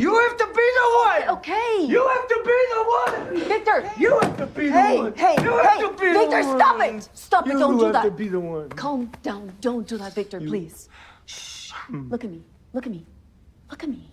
You have to be the one! Okay. You have to be the one! Victor! You have to be the one! Hey, You have hey, to be Victor, the one! stop it! Stop it, don't do You that. have to be the one. Calm down, don't do that, Victor, please. Shh. Look at me, look at me, look at me.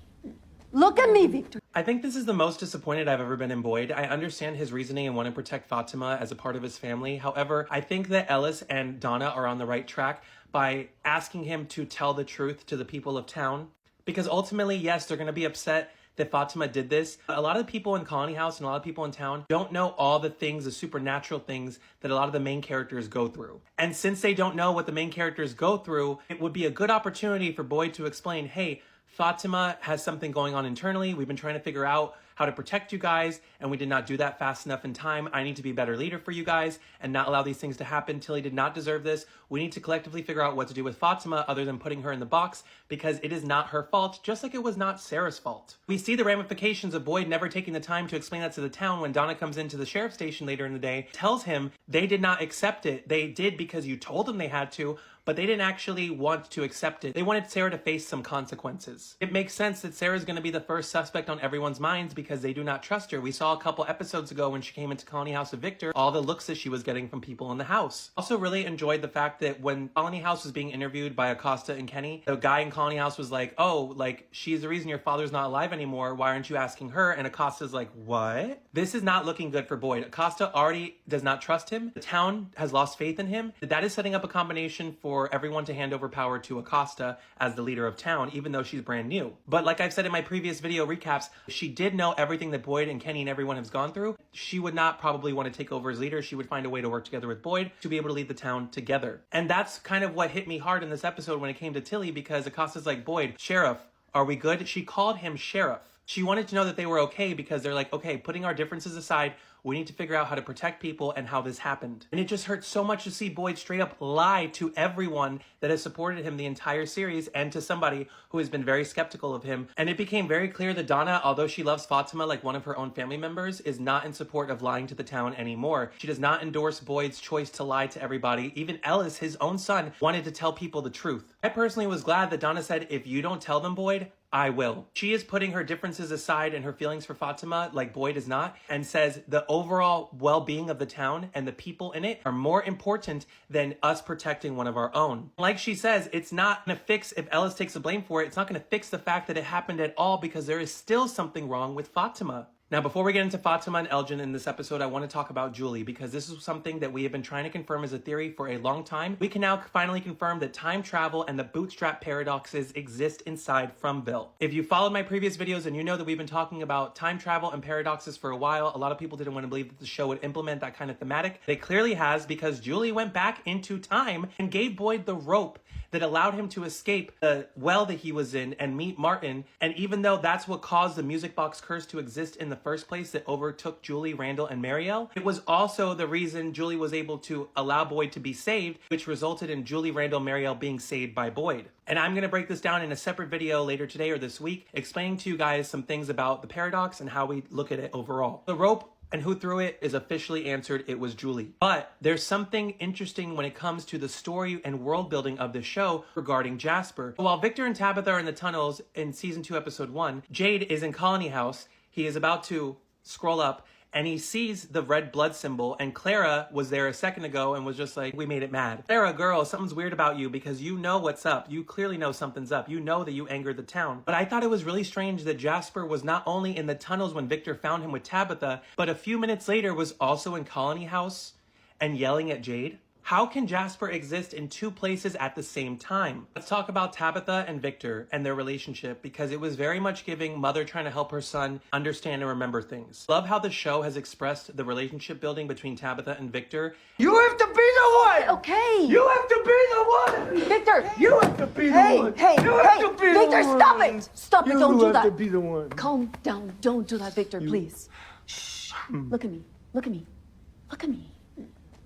Look at me, Victor. I think this is the most disappointed I've ever been in Boyd. I understand his reasoning and want to protect Fatima as a part of his family. However, I think that Ellis and Donna are on the right track by asking him to tell the truth to the people of town. Because ultimately, yes, they're going to be upset that Fatima did this. A lot of the people in Colony House and a lot of people in town don't know all the things, the supernatural things that a lot of the main characters go through. And since they don't know what the main characters go through, it would be a good opportunity for Boyd to explain, hey, Fatima has something going on internally. We've been trying to figure out how to protect you guys, and we did not do that fast enough in time. I need to be a better leader for you guys and not allow these things to happen. Tilly did not deserve this. We need to collectively figure out what to do with Fatima other than putting her in the box, because it is not her fault, just like it was not Sarah's fault. We see the ramifications of Boyd never taking the time to explain that to the town when Donna comes into the sheriff's station later in the day, tells him they did not accept it. They did because you told them they had to, but they didn't actually want to accept it. They wanted Sarah to face some consequences. It makes sense that Sarah's gonna be the first suspect on everyone's minds because they do not trust her. We saw a couple episodes ago when she came into Colony House of Victor, all the looks that she was getting from people in the house. Also really enjoyed the fact that when Colony House was being interviewed by Acosta and Kenny, the guy in Colony House was like, oh, like, she's the reason your father's not alive anymore. Why aren't you asking her? And Acosta's like, what? This is not looking good for Boyd. Acosta already does not trust him. The town has lost faith in him. That is setting up a combination for everyone to hand over power to Acosta as the leader of town, even though she's brand new. But like I've said in my previous video recaps, if she did know everything that Boyd and Kenny and everyone has gone through, she would not probably want to take over as leader. She would find a way to work together with Boyd to be able to lead the town together. And that's kind of what hit me hard in this episode when it came to Tilly, because Acosta's like, Boyd, Sheriff, are we good? She called him Sheriff. She wanted to know that they were okay because they're like, okay, putting our differences aside, we need to figure out how to protect people and how this happened. And it just hurts so much to see Boyd straight up lie to everyone that has supported him the entire series and to somebody who has been very skeptical of him. And it became very clear that Donna, although she loves Fatima like one of her own family members, is not in support of lying to the town anymore. She does not endorse Boyd's choice to lie to everybody. Even Ellis, his own son, wanted to tell people the truth. I personally was glad that Donna said, if you don't tell them, Boyd, I will. She is putting her differences aside and her feelings for Fatima, like Boyd is not, and says the overall well-being of the town and the people in it are more important than us protecting one of our own. Like she says, it's not gonna fix, if Ellis takes the blame for it, it's not gonna fix the fact that it happened at all because there is still something wrong with Fatima. Now, before we get into Fatima and Elgin in this episode, I want to talk about Julie, because this is something that we have been trying to confirm as a theory for a long time. We can now finally confirm that time travel and the bootstrap paradoxes exist inside Fromville. If you followed my previous videos and you know that we've been talking about time travel and paradoxes for a while, a lot of people didn't want to believe that the show would implement that kind of thematic. It clearly has, because Julie went back into time and gave Boyd the rope that allowed him to escape the well that he was in and meet Martin. And even though that's what caused the music box curse to exist in the first place that overtook Julie, Randall, and Marielle, it was also the reason Julie was able to allow Boyd to be saved, which resulted in Julie, Randall, Marielle being saved by Boyd. And I'm going to break this down in a separate video later today or this week, explaining to you guys some things about the paradox and how we look at it overall. The rope and who threw it is officially answered. It was Julie. But there's something interesting when it comes to the story and world building of the show regarding Jasper. While Victor and Tabitha are in the tunnels in season 2, episode 1, Jade is in Colony House. He is about to scroll up and he sees the red blood symbol, and Clara was there a second ago and was just like, we made it mad. Clara, girl, something's weird about you because you know what's up. You clearly know something's up. You know that you angered the town. But I thought it was really strange that Jasper was not only in the tunnels when Victor found him with Tabitha, but a few minutes later was also in Colony House and yelling at Jade. How can Jasper exist in two places at the same time? Let's talk about Tabitha and Victor and their relationship, because it was very much giving mother trying to help her son understand and remember things. Love how the show has expressed the relationship building between Tabitha and Victor. You have to be the one! Okay. You have to be the one! Victor! You have to be the Hey, one! hey, You have hey, to be Victor, the one! stop it! Stop it, don't do You have to that. be the one. Calm down, don't do that, Victor, please. Shh. Look at me, look at me, look at me.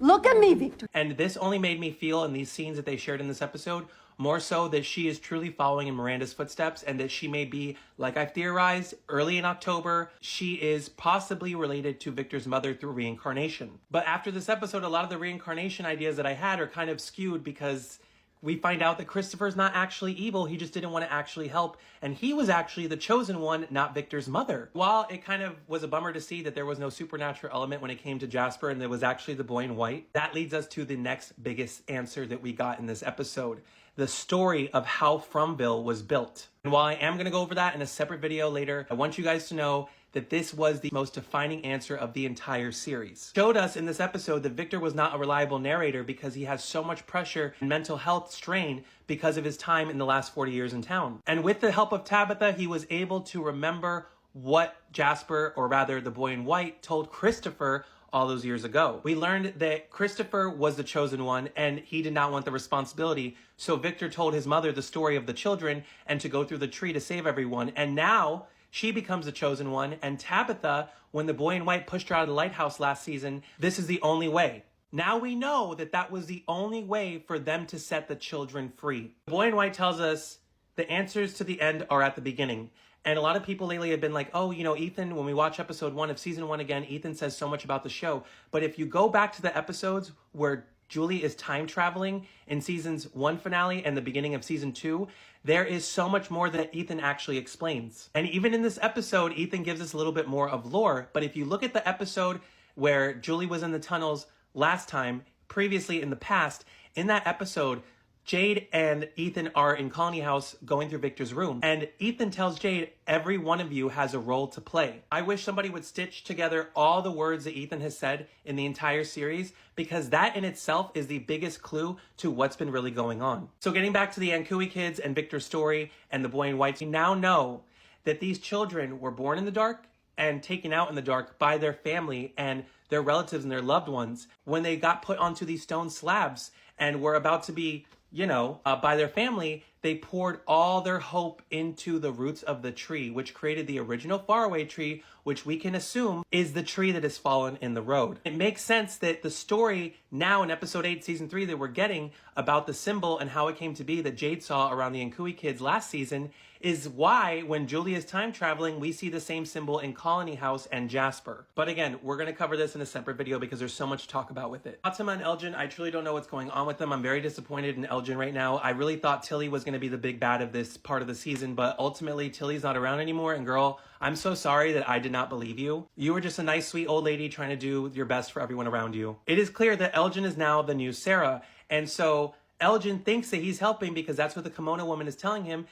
Look at me, Victor. And this only made me feel in these scenes that they shared in this episode, more so that she is truly following in Miranda's footsteps, and that she may be, like I've theorized, early in October, she is possibly related to Victor's mother through reincarnation. But after this episode, a lot of the reincarnation ideas that I had are kind of skewed because We find out that Christopher's not actually evil, he just didn't want to actually help, and he was actually the chosen one, not Victor's mother. While it kind of was a bummer to see that there was no supernatural element when it came to Jasper and there was actually the boy in white, that leads us to the next biggest answer that we got in this episode. The story of how Fromville was built. And while I am going to go over that in a separate video later, I want you guys to know that this was the most defining answer of the entire series. Showed us in this episode that Victor was not a reliable narrator because he has so much pressure and mental health strain because of his time in the last 40 years in town. And with the help of Tabitha, he was able to remember what Jasper, or rather the boy in white, told Christopher all those years ago. We learned that Christopher was the chosen one and he did not want the responsibility. So Victor told his mother the story of the children and to go through the tree to save everyone. And now she becomes the chosen one. And Tabitha, when the boy in white pushed her out of the lighthouse last season, this is the only way. Now we know that that was the only way for them to set the children free. The boy in white tells us the answers to the end are at the beginning. And a lot of people lately have been like, oh, you know, Ethan, when we watch episode 1 of season 1 again, Ethan says so much about the show. But if you go back to the episodes where Julie is time traveling in season's 1 finale and the beginning of season 2, there is so much more that Ethan actually explains. And even in this episode, Ethan gives us a little bit more of lore. But if you look at the episode where Julie was in the tunnels last time, previously in the past, in that episode, Jade and Ethan are in Colony House going through Victor's room. And Ethan tells Jade, every one of you has a role to play. I wish somebody would stitch together all the words that Ethan has said in the entire series, because that in itself is the biggest clue to what's been really going on. So getting back to the Ankui kids and Victor's story and the boy in white, we now know that these children were born in the dark and taken out in the dark by their family and their relatives and their loved ones when they got put onto these stone slabs and were about to be by their family. They poured all their hope into the roots of the tree, which created the original faraway tree, which we can assume is the tree that has fallen in the road. It makes sense that the story now in episode 8, season 3 that we're getting about the symbol and how it came to be that Jade saw around the Ankui kids last season is why when Julie is time traveling, we see the same symbol in Colony House and Jasper. But again, we're going to cover this in a separate video because there's so much to talk about with it. Fatima and Elgin, I truly don't know what's going on with them. I'm very disappointed in Elgin right now. I really thought Tilly was going to be the big bad of this part of the season, but ultimately Tilly's not around anymore. And girl, I'm so sorry that I did not believe you. You were just a nice, sweet old lady trying to do your best for everyone around you. It is clear that Elgin is now the new Sarah. And so Elgin thinks that he's helping because that's what the kimono woman is telling him.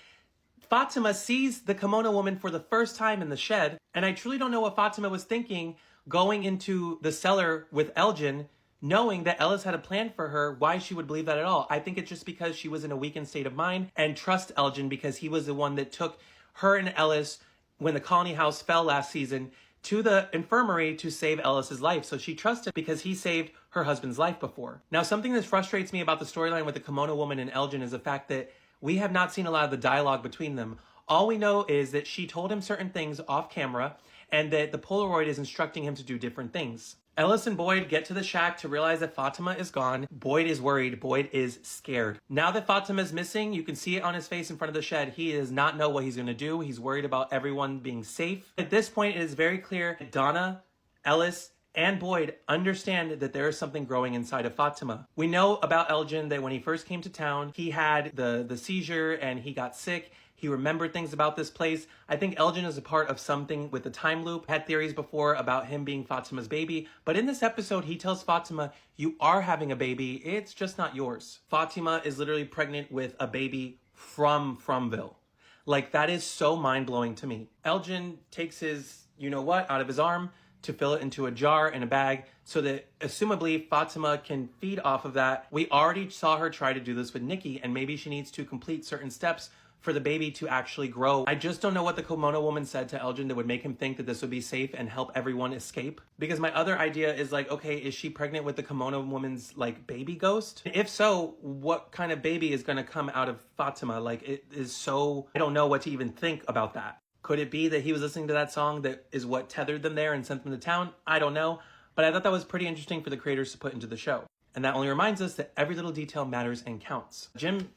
Fatima sees the kimono woman for the first time in the shed, and I truly don't know what Fatima was thinking going into the cellar with Elgin, knowing that Ellis had a plan for her, why she would believe that at all. I think it's just because she was in a weakened state of mind and trust Elgin because he was the one that took her and Ellis when the Colony House fell last season to the infirmary to save Ellis's life. So she trusted because he saved her husband's life before. Now, something that frustrates me about the storyline with the kimono woman and Elgin is the fact that we have not seen a lot of the dialogue between them. All we know is that she told him certain things off camera and that the Polaroid is instructing him to do different things. Ellis and Boyd get to the shack to realize that Fatima is gone. Boyd is worried. Boyd is scared. Now that Fatima is missing, you can see it on his face in front of the shed. He does not know what he's going to do. He's worried about everyone being safe. At this point, it is very clear that Donna, Ellis, and Boyd understand that there is something growing inside of Fatima. We know about Elgin that when he first came to town, he had the seizure and he got sick. He remembered things about this place. I think Elgin is a part of something with the time loop. Had theories before about him being Fatima's baby. But in this episode, he tells Fatima, you are having a baby. It's just not yours. Fatima is literally pregnant with a baby from Fromville. Like, that is so mind-blowing to me. Elgin takes his you-know-what out of his arm to fill it into a jar and a bag so that assumably Fatima can feed off of that. We already saw her try to do this with Nikki, and maybe she needs to complete certain steps for the baby to actually grow. I just don't know what the kimono woman said to Elgin that would make him think that this would be safe and help everyone escape. Because my other idea is like, okay, is she pregnant with the kimono woman's like baby ghost? If so, what kind of baby is gonna come out of Fatima? Like, it is so, I don't know what to even think about that. Could it be that he was listening to that song that is what tethered them there and sent them to town? I don't know. But I thought that was pretty interesting for the creators to put into the show. And that only reminds us that every little detail matters and counts. Jim,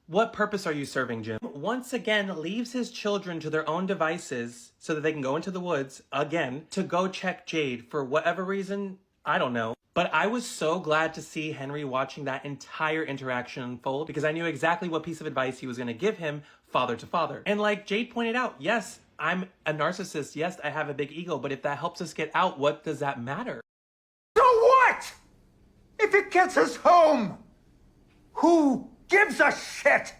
what purpose are you serving, Jim? Once again, leaves his children to their own devices so that they can go into the woods again to go check Jade for whatever reason. I don't know. But I was so glad to see Henry watching that entire interaction unfold because I knew exactly what piece of advice he was going to give him father to father. And like Jade pointed out, yes, I'm a narcissist. Yes, I have a big ego, but if that helps us get out, what does that matter? So what? If it gets us home, who gives a shit?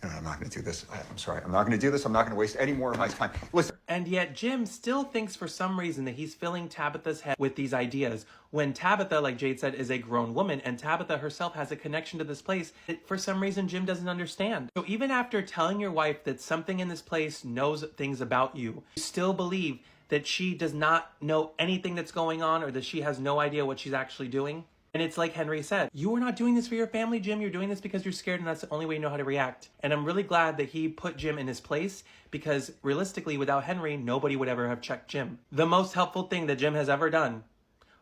No, I'm not going to do this. I'm sorry. I'm not going to do this. I'm not going to waste any more of my time. Listen. And yet Jim still thinks for some reason that he's filling Tabitha's head with these ideas when Tabitha, like Jade said, is a grown woman and Tabitha herself has a connection to this place that for some reason Jim doesn't understand. So even after telling your wife that something in this place knows things about you, you still believe that she does not know anything that's going on or that she has no idea what she's actually doing. And it's like Henry said, you are not doing this for your family, Jim. You're doing this because you're scared and that's the only way you know how to react. And I'm really glad that he put Jim in his place because realistically, without Henry, nobody would ever have checked Jim. The most helpful thing that Jim has ever done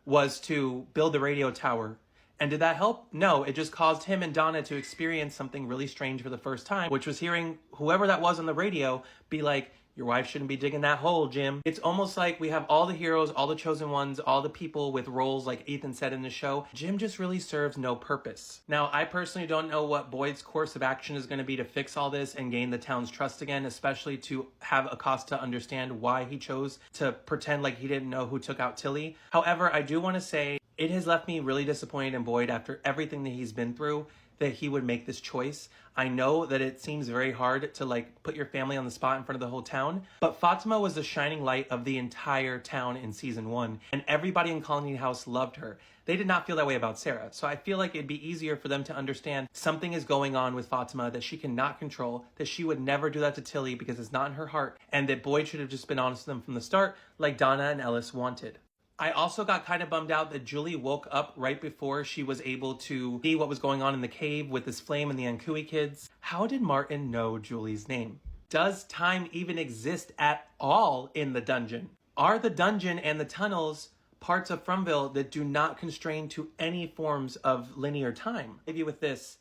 was to build the radio tower. And did that help? No, it just caused him and Donna to experience something really strange for the first time, which was hearing whoever that was on the radio be like, your wife shouldn't be digging that hole, Jim. It's almost like we have all the heroes, all the chosen ones, all the people with roles like Ethan said in the show. Jim just really serves no purpose. Now, I personally don't know what Boyd's course of action is going to be to fix all this and gain the town's trust again, especially to have Acosta understand why he chose to pretend like he didn't know who took out Tilly. However, I do want to say it has left me really disappointed in Boyd after everything that he's been through that he would make this choice. I know that it seems very hard to like put your family on the spot in front of the whole town, but Fatima was the shining light of the entire town in season 1, and everybody in Colony House loved her. They did not feel that way about Sarah, so I feel like it'd be easier for them to understand something is going on with Fatima that she cannot control, that she would never do that to Tilly because it's not in her heart, and that Boyd should have just been honest with them from the start like Donna and Ellis wanted. I also got kind of bummed out that Julie woke up right before she was able to see what was going on in the cave with this flame and the Ankui kids. How did Martin know Julie's name? Does time even exist at all in the dungeon? Are the dungeon and the tunnels parts of Fromville that do not constrain to any forms of linear time? Maybe with this,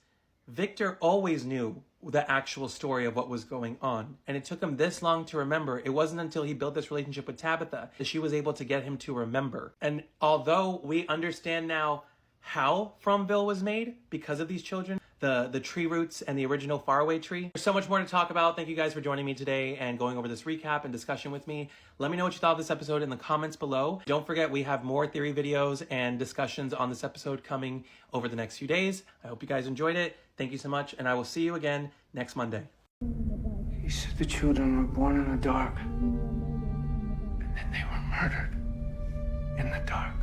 Victor always knew the actual story of what was going on, and it took him this long to remember. It wasn't until he built this relationship with Tabitha that she was able to get him to remember. And although we understand now how Fromville was made because of these children, the tree roots and the original faraway tree, there's so much more to talk about. Thank you guys for joining me today and going over this recap and discussion with me. Let me know what you thought of this episode in the comments below. Don't forget, we have more theory videos and discussions on this episode coming over the next few days. I hope you guys enjoyed it. Thank you so much, and I will see you again next Monday. He said the children were born in the dark, and then they were murdered in the dark.